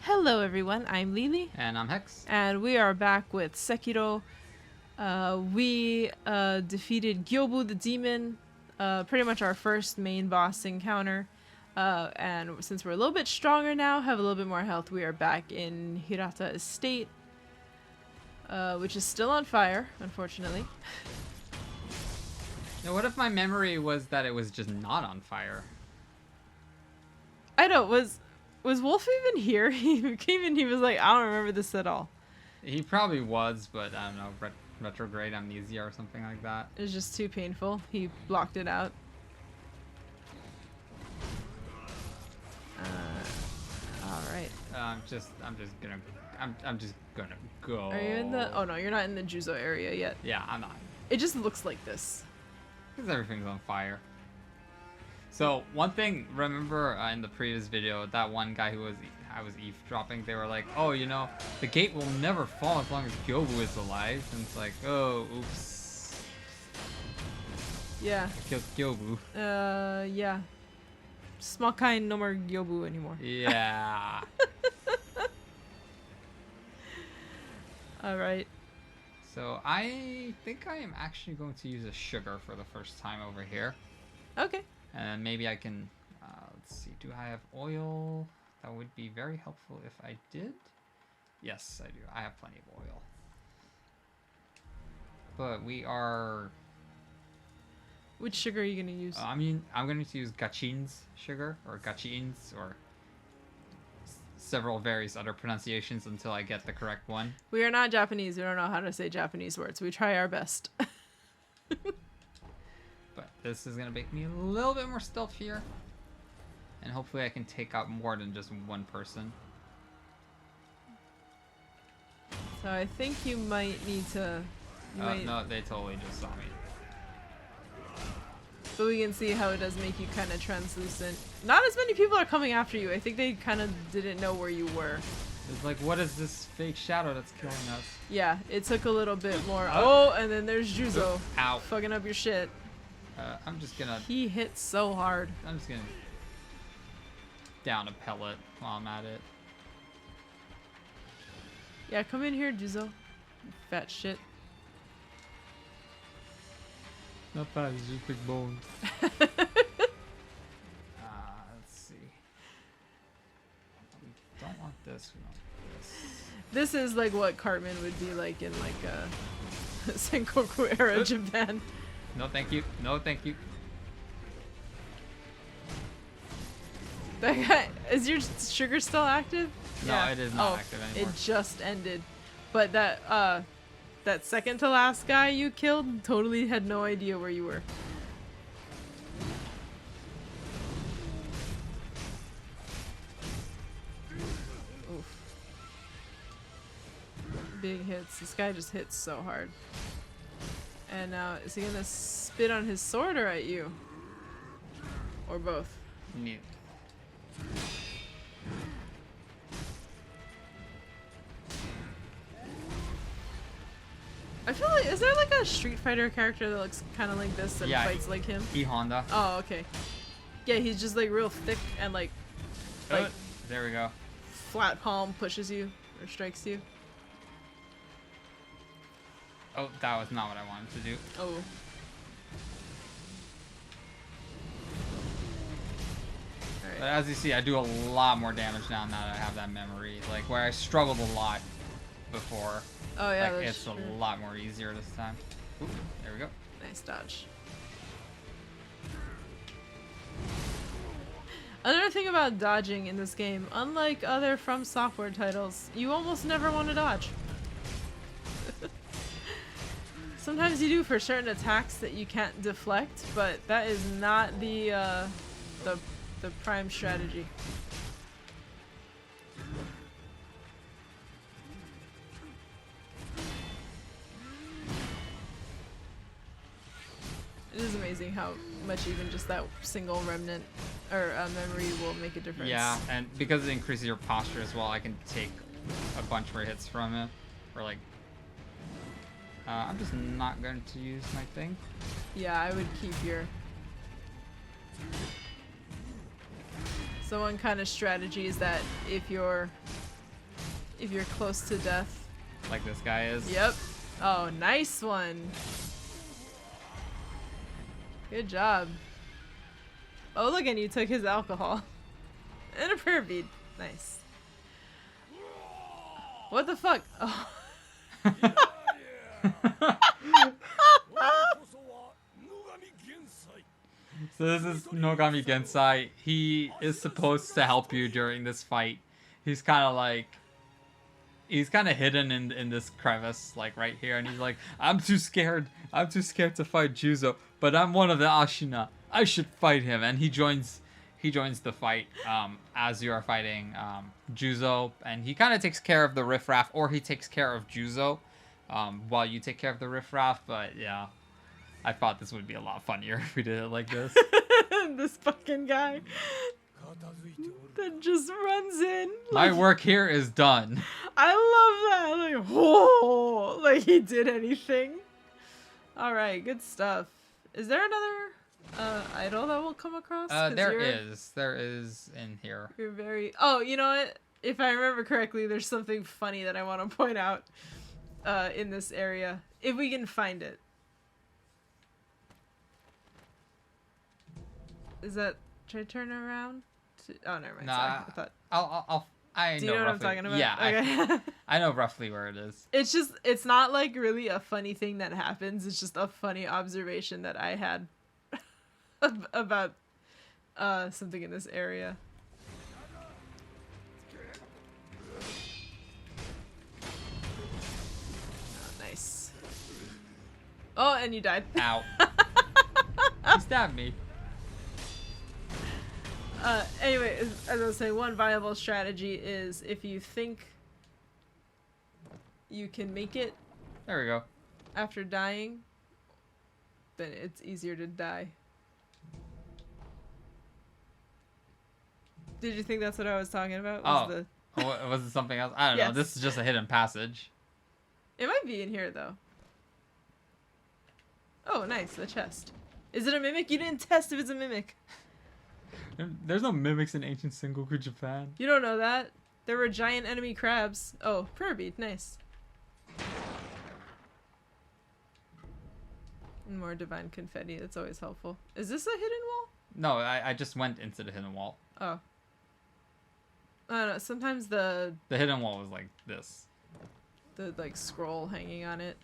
Hello everyone, I'm Leelee, And I'm Hex. and we are back with Sekiro. We defeated Gyobu the demon, pretty much our first main boss encounter. And since we're a little bit stronger now, have a little bit more health, we are back in Hirata Estate, which is still on fire, unfortunately. Now, what if my memory was that it was just not on fire? I don't, was Wolf even here? He came in, he was like, I don't remember this at all. He probably was, but I don't know, retrograde amnesia or something like that. It was just too painful. He blocked it out. Alright. I'm just gonna go. Are you in the... Oh no, you're not in the Juzo area yet. Yeah, I'm not. It just looks like this. Because everything's on fire. So, one thing, remember in the previous video, that one guy who I was eavesdropping, they were like, oh, you know, the gate will never fall as long as Gyobu is alive. And it's like, oh, oops. Yeah. I killed Gyobu. Yeah. Small kind, no more Gyobu anymore. Yeah. Alright. So, I think I am actually going to use a sugar for the first time over here. Okay. And maybe I can, let's see, do I have oil? That would be very helpful if I did. Yes, I do. I have plenty of oil. But we are... Which sugar are you going to use? I mean, I'm going to use Gachin's sugar, or Gachin's, or several various other pronunciations until I get the correct one. We are not Japanese. We don't know how to say Japanese words. We try our best. But this is going to make me a little bit more stealthier. And hopefully I can take out more than just one person. So I think you might need to... No, they totally just saw me. But we can see how it does make you kind of translucent. Not as many people are coming after you. I think they kind of didn't know where you were. It's like, what is this fake shadow that's killing us? Yeah, it took a little bit more. Oh, and then there's Juzo. Ow. Fucking up your shit. I'm just gonna... He hits so hard. I'm just gonna down a pellet while I'm at it. Yeah, come in here, Juzo. You fat shit. Not fat, it's just big bones. Let's see. We don't want this, we want this. This is like what Cartman would be like in like Sengoku era Japan. No thank you. No thank you. That guy, is your sugar still active? No, Yeah. it is not active anymore. It just ended. But that that second to last guy you killed totally had no idea where you were. Oof. Big hits. This guy just hits so hard. And now, is he gonna spit on his sword or at you? Or both? Neat. I feel like, is there like a Street Fighter character that looks kind of like this and Yeah, fights like him? E-Honda. Oh, okay. Yeah, he's just like real thick and like There we go. flat palm pushes you or strikes you. Oh, that was not what I wanted to do. Oh. But as you see, I do a lot more damage now that I have that memory. Like, where I struggled a lot before. Oh yeah, like, that's it's true. a lot more easier this time. Oop, there we go. Nice dodge. Another thing about dodging in this game, unlike other From Software titles, you almost never want to dodge. Sometimes you do for certain attacks that you can't deflect, but that is not the prime strategy. It is amazing how much even just that single remnant or memory will make a difference. Yeah, and because it increases your posture as well, I can take a bunch more hits from it. Or like, I'm just not going to use my thing. Yeah, I would keep your... So one kind of strategy is that if you're if you're close to death. Like this guy is. Yep. Oh, nice one. Good job. Oh, look, and you took his alcohol. And a prayer bead. Nice. What the fuck? Oh. So this is Nogami Gensai. He is supposed to help you during this fight. He's kind of like... He's kind of hidden in this crevice, like right here. And he's like, I'm too scared. I'm too scared to fight Juzo. But I'm one of the Ashina. I should fight him. And he joins the fight as you are fighting Juzo. And he kind of takes care of the riffraff. Or he takes care of Juzo while you take care of the riffraff. But yeah, I thought this would be a lot funnier if we did it like this. This fucking guy that just runs in. My work here is done. I love that. Like, whoa, like he did anything. All right, good stuff. Is there another idol that we'll come across? There is in here. You're very. Oh, you know what? If I remember correctly, there's something funny that I want to point out in this area, if we can find it. Is that? Should I turn around? Oh, never mind. Nah, sorry. I thought. I Do know you know what I'm roughly. talking about? Yeah, Okay. I know roughly where it is. It's just, it's not like really a funny thing that happens. It's just a funny observation that I had about something in this area. Oh, nice. Oh, and you died. Ow. You stabbed me. Anyway, as I was saying, one viable strategy is if you think you can make it There we go. after dying, then it's easier to die. Did you think that's what I was talking about? Was Oh, was it something else? I don't know. Yes. This is just a hidden passage. It might be in here, though. Oh, nice. The chest. Is it a mimic? You didn't test if it's a mimic. There's no mimics in ancient Sengoku Japan. You don't know that. There were giant enemy crabs. Oh, prayer bead. Nice. More divine confetti. That's always helpful. Is this a hidden wall? No, I just went into the hidden wall. Oh. I don't know. Sometimes the hidden wall was like this. like scroll hanging on it.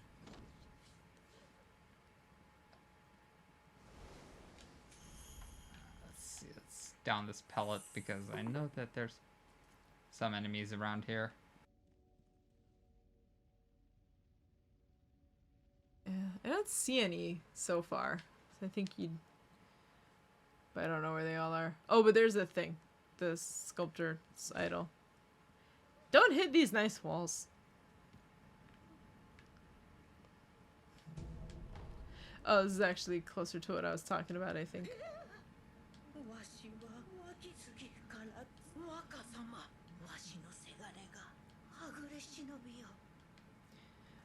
Let's see. Let's down this pellet because I know that there's some enemies around here. Yeah, I don't see any so far. So I think you'd... But I don't know where they all are. Oh, but there's a thing. The sculptor's idol. Don't hit these nice walls. Oh, this is actually closer to what I was talking about, I think.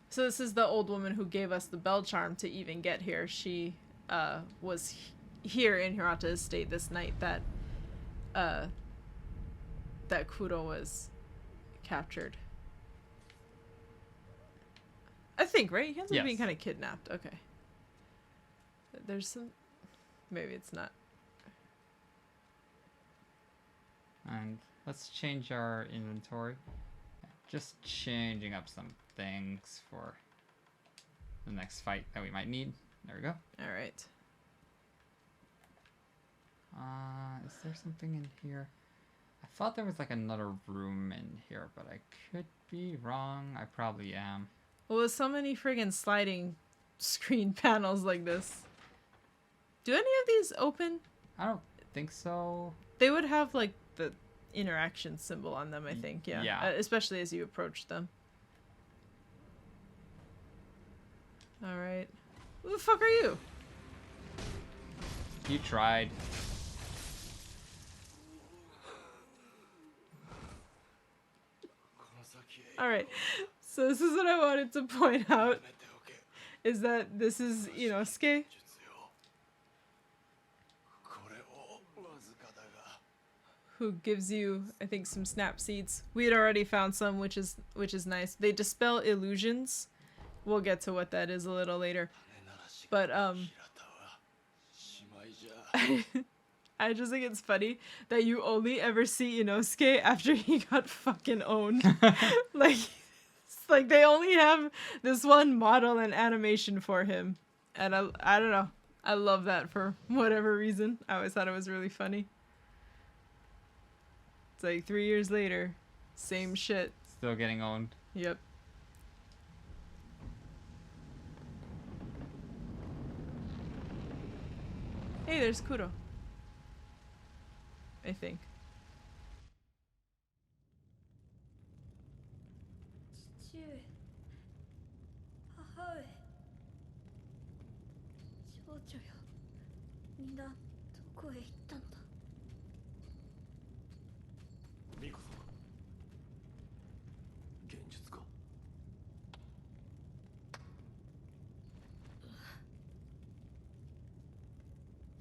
So this is the old woman who gave us the bell charm to even get here. She was here in Hirata Estate this night that Kuro was captured. I think, right? He ends up being kind of kidnapped. Okay. There's some... Maybe it's not. And let's change our inventory. Just changing up some things for the next fight that we might need. There we go. All right. Is there something in here? I thought there was like another room in here, but I could be wrong. I probably am. Well, with so many friggin' sliding screen panels like this. Do any of these open? I don't think so. They would have like the interaction symbol on them, I think. Yeah. Yeah. Especially as you approach them. All right. Who the fuck are you? You tried. All right. So this is what I wanted to point out. Is that this is, who gives you, I think, some snap seeds. We had already found some, which is nice. They dispel illusions. We'll get to what that is a little later. But I just think it's funny that you only ever see Inosuke after he got fucking owned. Like, it's like they only have this one model and animation for him. And I don't know. I love that for whatever reason. I always thought it was really funny. It's like 3 years later, same shit. Still getting owned. Yep. Hey, there's Kuro. I think. 父上、母上、少女よ、皆どこへ行ったのだ。ミコ様、現実か。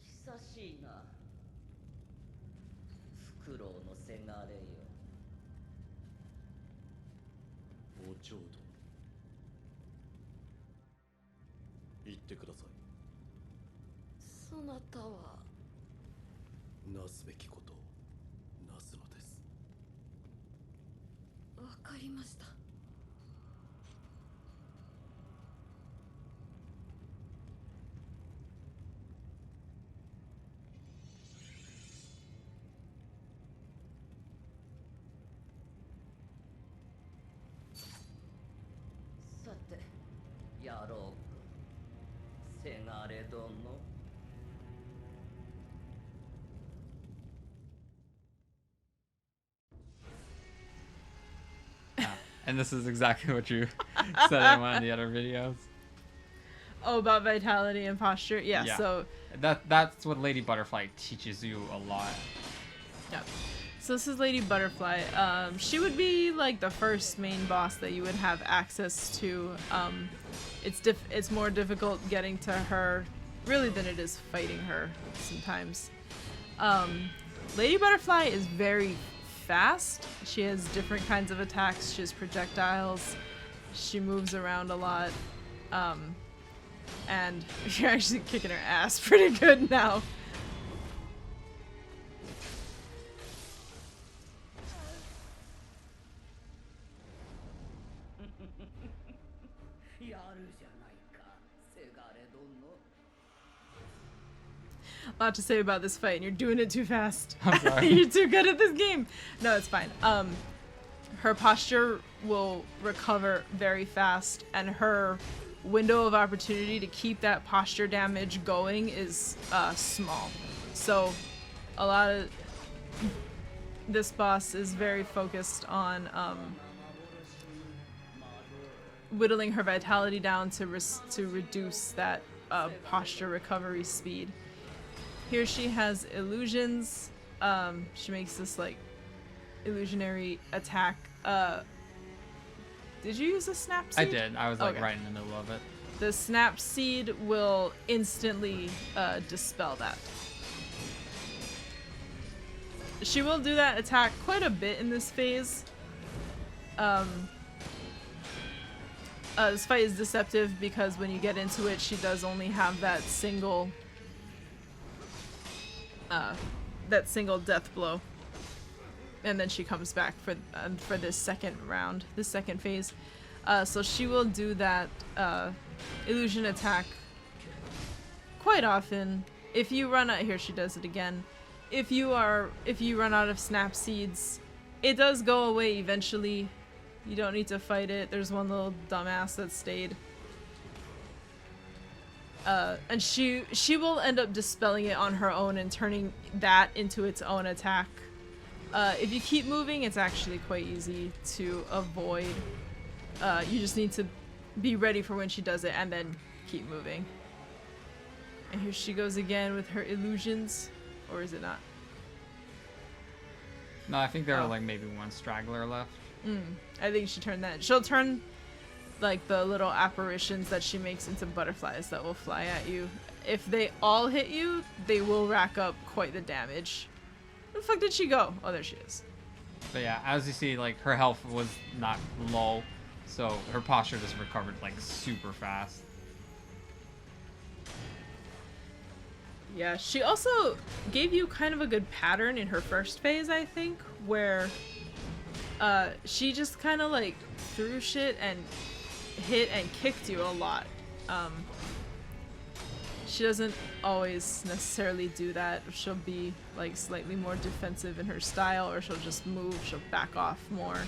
久しいな。フクロウのせがれよ。お嬢殿、言ってください。そなたはなすべきことをなすのです。わかりました。さて、やろうか。せがれ殿。And this is exactly what you said in one of the other videos. Oh, about vitality and posture? Yeah. So that's what Lady Butterfly teaches you a lot. yeah. So this is Lady Butterfly. She would be like the first main boss that you would have access to. It's more difficult getting to her really than it is fighting her sometimes. Lady Butterfly is very fast. She has different kinds of attacks. She has projectiles. She moves around a lot. And you're actually kicking her ass pretty good now. A lot to say about this fight, and you're doing it too fast. I'm sorry. You're too good at this game. No, it's fine. Her posture will recover very fast, and her window of opportunity to keep that posture damage going is small. So a lot of this boss is very focused on whittling her vitality down to reduce that posture recovery speed. Here she has illusions. She makes this like illusionary attack. Did you use a snap seed? I did. I was like Okay. right in the middle of it. The snap seed will instantly dispel that. She will do that attack quite a bit in this phase. This fight is deceptive because when you get into it, she does only have that single death blow, and then she comes back for this second round, this second phase. So she will do that illusion attack quite often. If you run out, here she does it again. If you run out of snap seeds, it does go away eventually. You don't need to fight it. There's one little dumbass that stayed. And she will end up dispelling it on her own and turning that into its own attack. If you keep moving, it's actually quite easy to avoid. You just need to be ready for when she does it and then keep moving. And here she goes again with her illusions. Or is it not? No, I think there are like maybe one straggler left. I think she turned that. She'll turn like the little apparitions that she makes into butterflies that will fly at you. If they all hit you, they will rack up quite the damage. Where the fuck did she go? Oh, there she is. But yeah, as you see, like, her health was not low, so her posture just recovered, like, super fast. Yeah, she also gave you kind of a good pattern in her first phase, I think, where she just kind of like threw shit and hit and kicked you a lot. She doesn't always necessarily do that. She'll be like slightly more defensive in her style, or she'll just move, she'll back off more.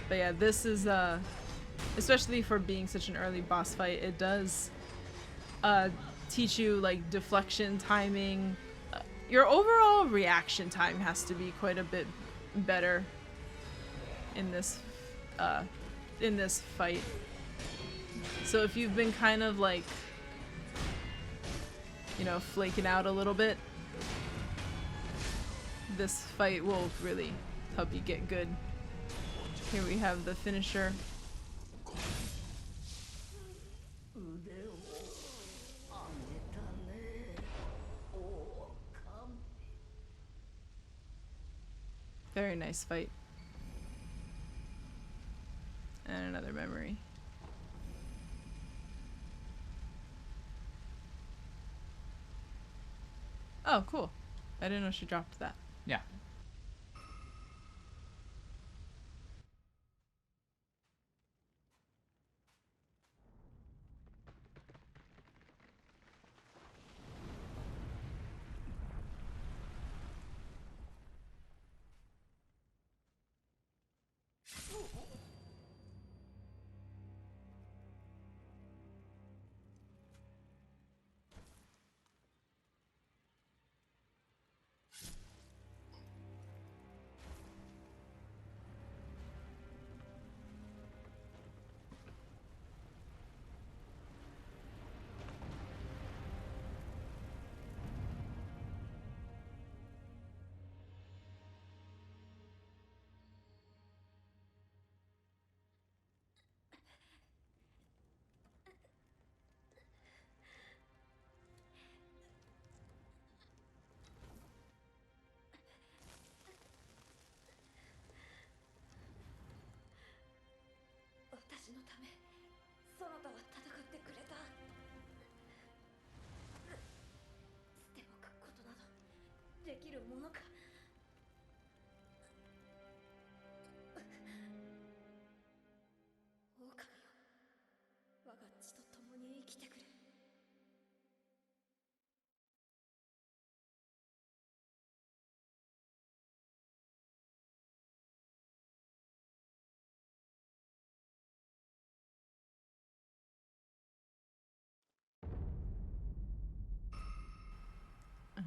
But yeah, this is especially for being such an early boss fight, it does teach you like deflection timing. Your overall reaction time has to be quite a bit better in this fight. So if you've been kind of like, you know, flaking out a little bit, this fight will really help you get good. Here we have the finisher. 腕を上げたね。お神。 Very nice fight. And another memory. Oh, cool. I didn't know she dropped that. Yeah.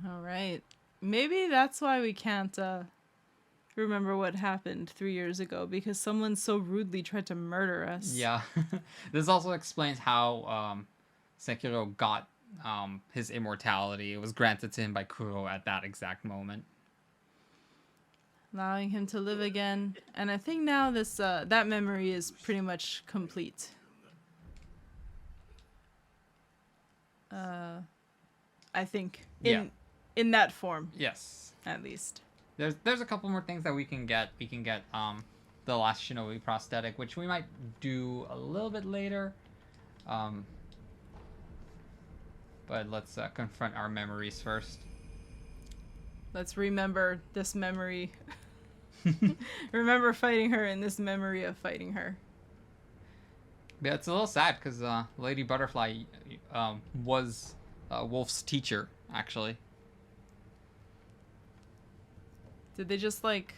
All right. Maybe that's why we can't remember what happened 3 years ago, because someone so rudely tried to murder us. Yeah. This also explains how Sekiro got his immortality. It was granted to him by Kuro at that exact moment. Allowing him to live again. And I think now this that memory is pretty much complete. I think in that form, Yes. at least. There's a couple more things that we can get. We can get the last Shinobi prosthetic, which we might do a little bit later. But let's confront our memories first. Let's remember this memory. Remember fighting her and this memory of fighting her. Yeah, it's a little sad because Lady Butterfly was Wolf's teacher, actually. Did they just like...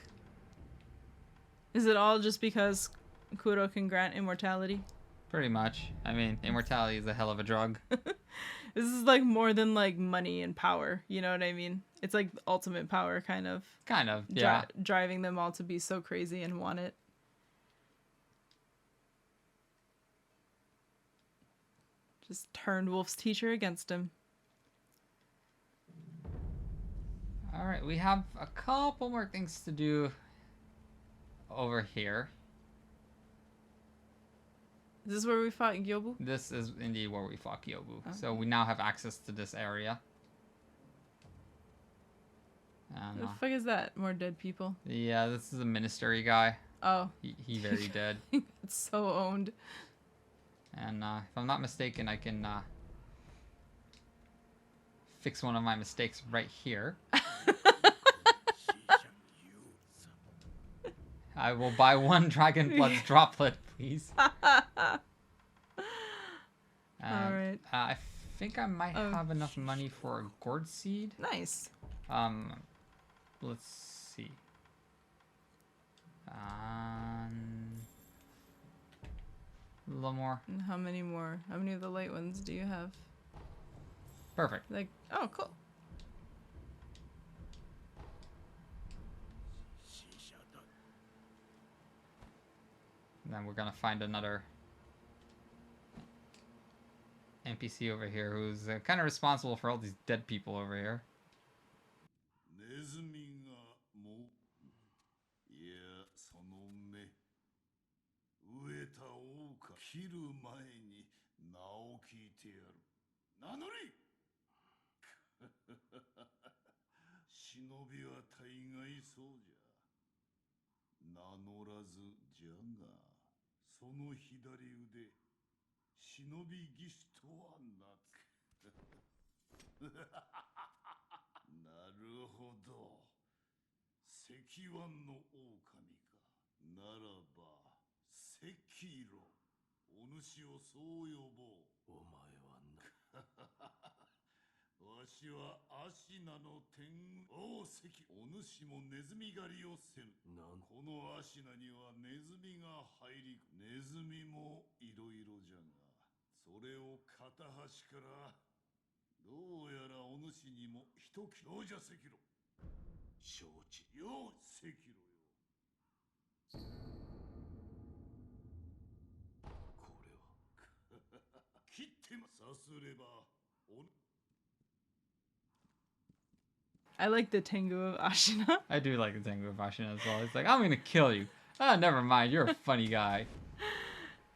Is it all just because Kuro can grant immortality? Pretty much. I mean, immortality is a hell of a drug. This is like more than like money and power, you know what I mean? It's like the ultimate power, kind of. Kind of, yeah. Driving them all to be so crazy and want it. Just turned Wolf's teacher against him. Alright, we have a couple more things to do over here. Is this where we fought Gyobu? This is indeed where we fought Gyobu. Okay. So we now have access to this area. I don't The know. fuck is that? More dead people. Yeah, this is a ministry guy. Oh, He very dead. it's so owned. And if I'm not mistaken, I can fix one of my mistakes right here. I will buy one Dragon Blood droplet, please. Alright. I think I might Oh. have enough money for a gourd seed. Nice. Let's see. A little more. And how many more? How many of the light ones do you have? Perfect. Like, oh, cool. And then we're gonna find another NPC over here who's kind of responsible for all these dead people over here. ネズミがもいやその目飢えた狼切る前に名を聞いてやる名乗り忍びは大概そうじゃ名乗らずじゃがその左腕忍び技師とはなくなるほど石腕の狼かならば赤色お主をそう呼ぼうお前はなわしはアシナの天王石お主もネズミ狩りをせぬこのアシナにはネズミが入りネズミもいろいろじゃがそれを片端からどうやらお主にも一気どうじゃ赤色承知よ赤色よこれは切ってまさすればお I like the Tengu of Ashina. I do like the Tengu of Ashina as well. He's like, I'm gonna kill you. Ah, never mind. You're a funny guy.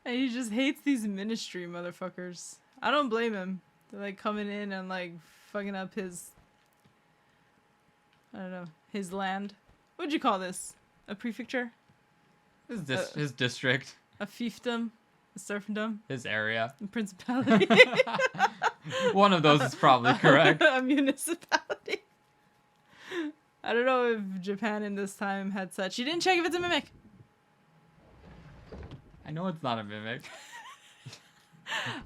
And he just hates these ministry motherfuckers. I don't blame him. They're like coming in and like fucking up his, I don't know, his land. What'd you call this? A prefecture? His district. A fiefdom? A serfdom? His area. A principality? One of those is probably correct. A municipality? I don't know if Japan in this time had such. You didn't check if it's a mimic. I know it's not a mimic.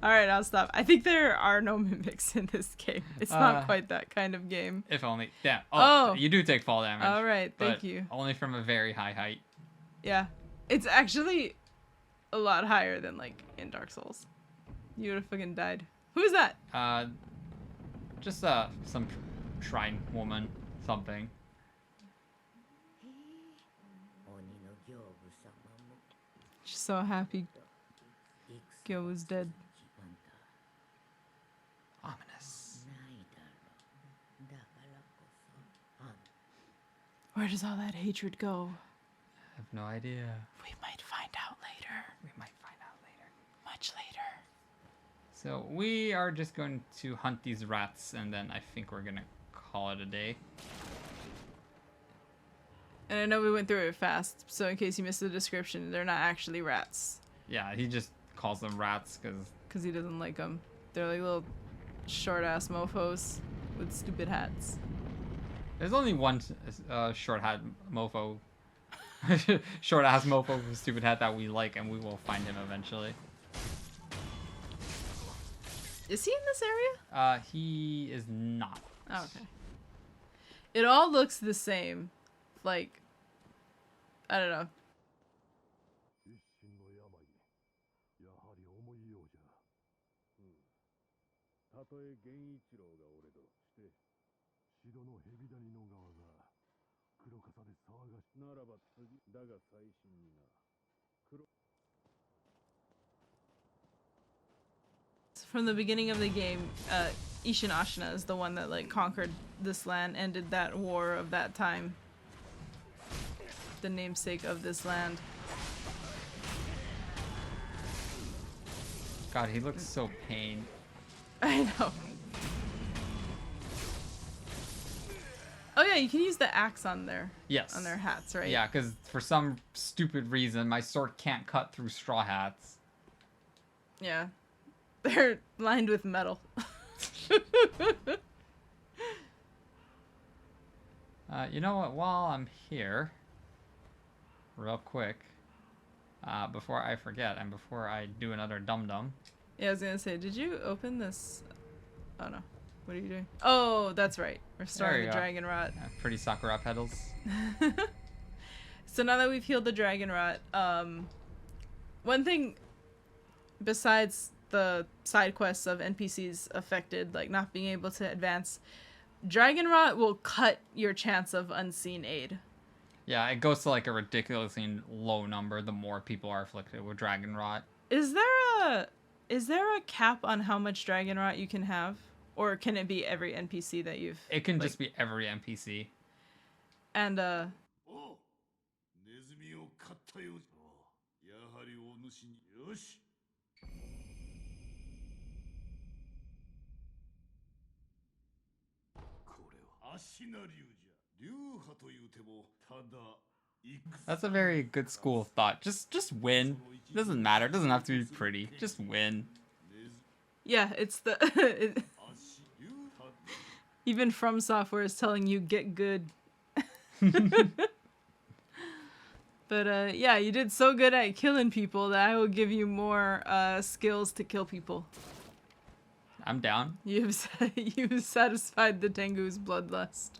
Alright, I'll stop. I think there are no mimics in this game. It's not quite that kind of game. If only. Damn. Oh. You do take fall damage. Alright, thank but you. Only from a very high height. Yeah. It's actually a lot higher than like in Dark Souls. You would have fucking died. Who is that? Just some shrine woman something. 鬼の行部様も She's so happy 戦 Gyo was dead. 一番だ Ominous. ないだろうだからこそあん Where does all that hatred go? I have no idea. We might find out later. We might find out later. Much later. So we are just going to hunt these rats, and then I think we're gonna call it a day. And I know we went through it fast, so in case you missed the description, they're not actually rats. Yeah, he just calls them rats because He doesn't like them. They're like little short-ass mofos with stupid hats. there's only one short hat mofo, short ass mofo with a stupid hat that we like, and we will find him eventually. Is he in this area? He is not. Oh, okay. It all looks the same. Like, I don't know. 一身の病やはり重いようじゃたとえ源一郎が俺として城の蛇谷の側が黒笠で騒がしならば次だが最新にな From the beginning of the game, Ishin Ashina is the one that like conquered this land, ended that war of that time. The namesake of this land. God, he looks so pained. I know. Oh yeah, you can use the axe on their Yes. hats, right? Yeah, because for some stupid reason, my sword can't cut through straw hats. Yeah. They're lined with metal. You know what? While I'm here, real quick, before I forget and before I do another dum-dum. Yeah, I was gonna say, did you open this? Oh no. What are you doing? Oh, that's right. Restoring the go. dragon rot. Pretty Sakura petals. So now that we've healed the dragon rot, one thing besides the side quests of NPCs affected, like not being able to advance, dragon rot will cut your chance of unseen aid. Yeah, it goes to like a ridiculously low number the more people are afflicted with dragon rot. Is there a cap on how much dragon rot you can have? Or can it be every NPC that you've... It can just be every NPC. And, おネズミを買ったようやはりお主によしこれは足な竜じゃ流派というてもただ That's a very good school of thought. Just win. Doesn't matter. It doesn't have to be pretty. Just win. yeah, it's the... Even From Software is telling you, get good. But, yeah, you did so good at killing people that I will give you more skills to kill people. I'm down. You've satisfied the Tengu's bloodlust.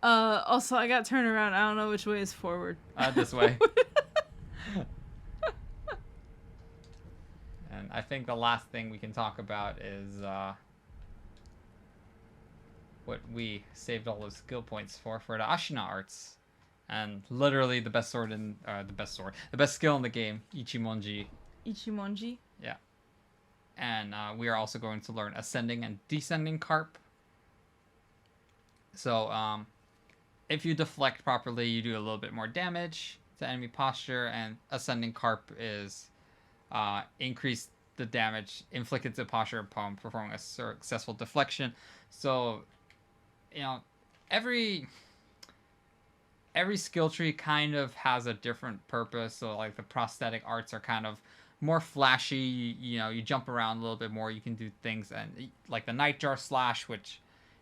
Also, I got turned around. I don't know which way is forward. This way. And I think the last thing we can talk about is what we saved all those skill points for the Ashina arts. And literally the best sword in the best skill in the game, Ichimonji. Ichimonji? Yeah. And we are also going to learn ascending and descending carp. So if you deflect properly, you do a little bit more damage to enemy posture, and ascending carp is increase the damage inflicted to posture upon performing a successful deflection. So, you know, every skill tree kind of has a different purpose. So like the prosthetic arts are kind of more flashy. You know, you jump around a little bit more. You can do things, and like the Nightjar Slash, which,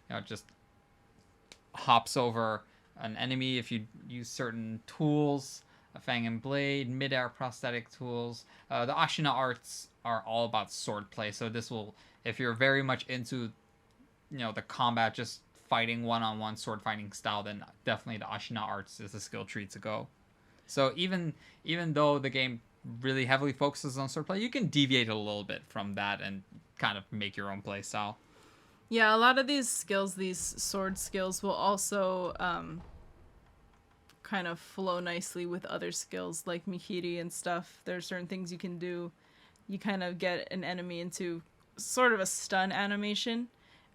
you know, just hops over an enemy if you use certain tools. A Fang and Blade, mid-air prosthetic tools. The Ashina arts are all about swordplay. So this will, if you're very much into, you know, the combat, just fighting one-on-one sword fighting style, then definitely the Ashina arts is the skill tree to go. So even though the game really heavily focuses on swordplay, you can deviate a little bit from that and kind of make your own play style. Yeah, a lot of these skills, these sword skills, will also kind of flow nicely with other skills like Mihiri and stuff. There are certain things you can do. You kind of get an enemy into sort of a stun animation,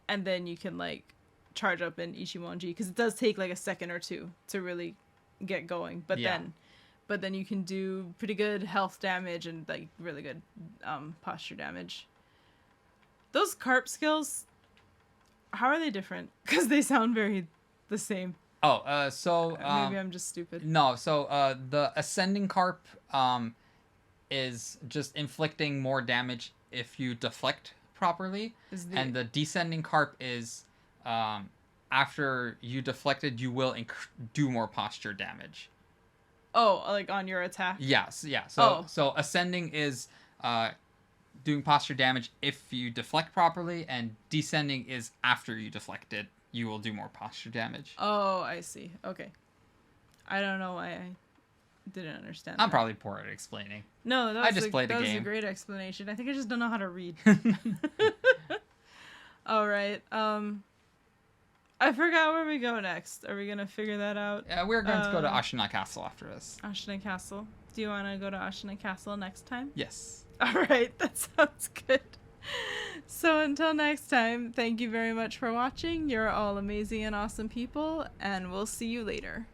and then you can like charge up in Ichimonji, because it does take like a second or two to really get going. But Yeah. then you can do pretty good health damage and like really good posture damage. Those carp skills, how are they different? Because they sound very the same. Oh, so Maybe I'm just stupid. no. So the ascending carp is just inflicting more damage if you deflect properly, and the descending carp is after you deflected, you will do more posture damage. Oh, like on your attack? Yes, yeah. So ascending is doing posture damage if you deflect properly, and descending is after you deflected, you will do more posture damage. Oh, I see. Okay. I don't know why I didn't understand I'm that. probably poor at explaining. No, that was I just played the that was a game. great explanation. I think I just don't know how to read. All right. I forgot where we go next. Are we gonna figure that out? Yeah, we're going to go to Ashina Castle after this. Ashina Castle. Do you want to go to Ashina Castle next time? Yes. All right, that sounds good. So until next time, thank you very much for watching. You're all amazing and awesome people, and we'll see you later.